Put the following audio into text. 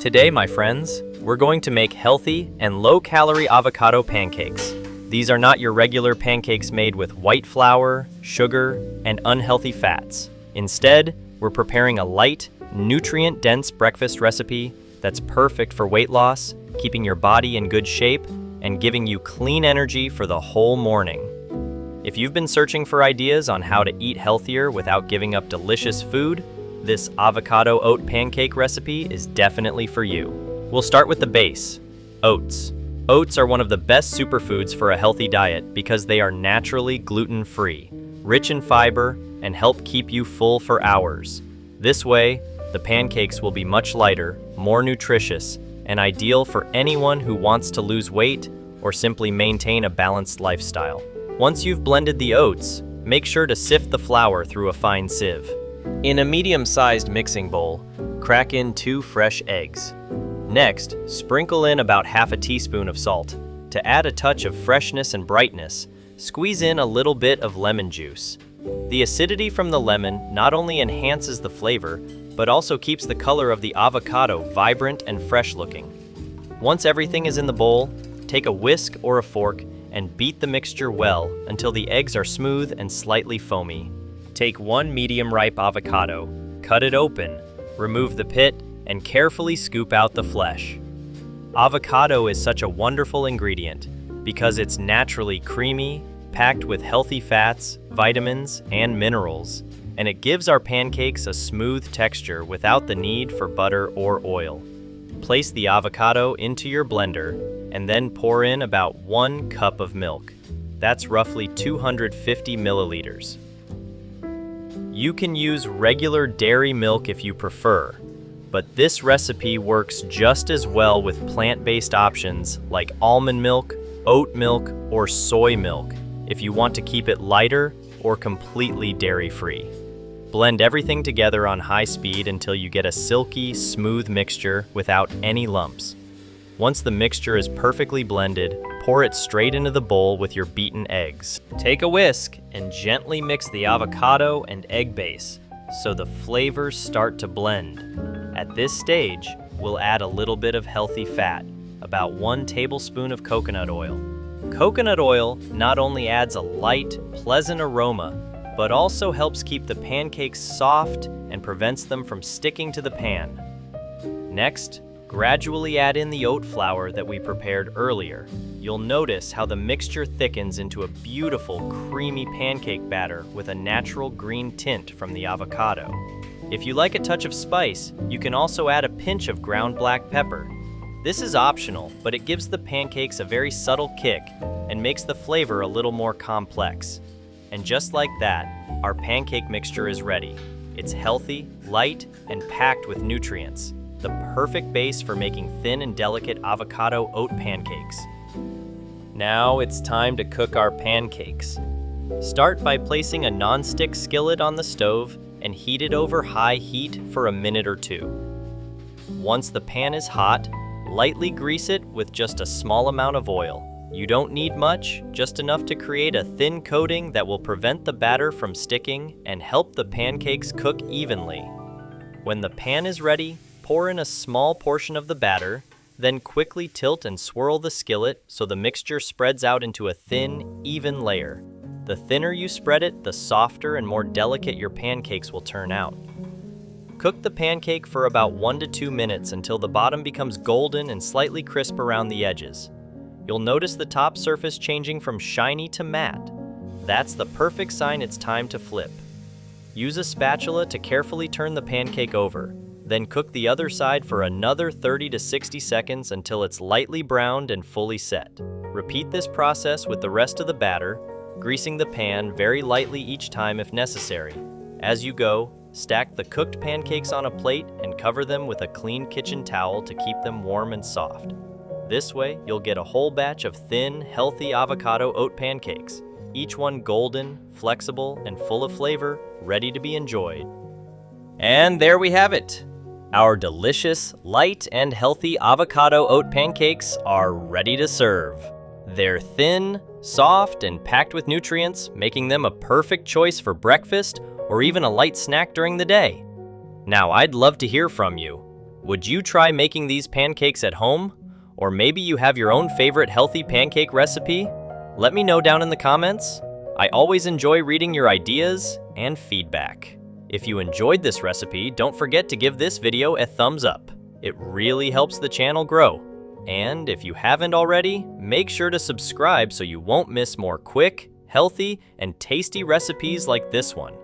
Today, my friends, we're going to make healthy and low-calorie avocado pancakes. These are not your regular pancakes made with white flour, sugar, and unhealthy fats. Instead, we're preparing a light, nutrient-dense breakfast recipe that's perfect for weight loss, keeping your body in good shape, and giving you clean energy for the whole morning. If you've been searching for ideas on how to eat healthier without giving up delicious food, this avocado oat pancake recipe is definitely for you. We'll start with the base, oats. Oats are one of the best superfoods for a healthy diet because they are naturally gluten-free, rich in fiber, and help keep you full for hours. This way, the pancakes will be much lighter, more nutritious, and ideal for anyone who wants to lose weight or simply maintain a balanced lifestyle. Once you've blended the oats, make sure to sift the flour through a fine sieve. In a medium-sized mixing bowl, crack in 2 fresh eggs. Next, sprinkle in about half a teaspoon of salt. To add a touch of freshness and brightness, squeeze in a little bit of lemon juice. The acidity from the lemon not only enhances the flavor, but also keeps the color of the avocado vibrant and fresh-looking. Once everything is in the bowl, take a whisk or a fork and beat the mixture well until the eggs are smooth and slightly foamy. Take 1 medium-ripe avocado, cut it open, remove the pit, and carefully scoop out the flesh. Avocado is such a wonderful ingredient because it's naturally creamy, packed with healthy fats, vitamins, and minerals, and it gives our pancakes a smooth texture without the need for butter or oil. Place the avocado into your blender and then pour in about 1 cup of milk. That's roughly 250 milliliters. You can use regular dairy milk if you prefer, but this recipe works just as well with plant-based options like almond milk, oat milk, or soy milk if you want to keep it lighter or completely dairy-free. Blend everything together on high speed until you get a silky, smooth mixture without any lumps. Once the mixture is perfectly blended, pour it straight into the bowl with your beaten eggs. Take a whisk and gently mix the avocado and egg base so the flavors start to blend. At this stage, we'll add a little bit of healthy fat, about 1 tablespoon of coconut oil. Coconut oil not only adds a light, pleasant aroma, but also helps keep the pancakes soft and prevents them from sticking to the pan. Next, gradually add in the oat flour that we prepared earlier. You'll notice how the mixture thickens into a beautiful, creamy pancake batter with a natural green tint from the avocado. If you like a touch of spice, you can also add a pinch of ground black pepper. This is optional, but it gives the pancakes a very subtle kick and makes the flavor a little more complex. And just like that, our pancake mixture is ready. It's healthy, light, and packed with nutrients. The perfect base for making thin and delicate avocado oat pancakes. Now it's time to cook our pancakes. Start by placing a non-stick skillet on the stove and heat it over high heat for a minute or 2. Once the pan is hot, lightly grease it with just a small amount of oil. You don't need much, just enough to create a thin coating that will prevent the batter from sticking and help the pancakes cook evenly. When the pan is ready, pour in a small portion of the batter, then quickly tilt and swirl the skillet so the mixture spreads out into a thin, even layer. The thinner you spread it, the softer and more delicate your pancakes will turn out. Cook the pancake for about 1 to 2 minutes until the bottom becomes golden and slightly crisp around the edges. You'll notice the top surface changing from shiny to matte. That's the perfect sign it's time to flip. Use a spatula to carefully turn the pancake over. Then cook the other side for another 30 to 60 seconds until it's lightly browned and fully set. Repeat this process with the rest of the batter, greasing the pan very lightly each time if necessary. As you go, stack the cooked pancakes on a plate and cover them with a clean kitchen towel to keep them warm and soft. This way, you'll get a whole batch of thin, healthy avocado oat pancakes, each one golden, flexible, and full of flavor, ready to be enjoyed. And there we have it! Our delicious, light, and healthy avocado oat pancakes are ready to serve. They're thin, soft, and packed with nutrients, making them a perfect choice for breakfast or even a light snack during the day. Now, I'd love to hear from you. Would you try making these pancakes at home? Or maybe you have your own favorite healthy pancake recipe? Let me know down in the comments. I always enjoy reading your ideas and feedback. If you enjoyed this recipe, don't forget to give this video a thumbs up. It really helps the channel grow. And if you haven't already, make sure to subscribe so you won't miss more quick, healthy, and tasty recipes like this one.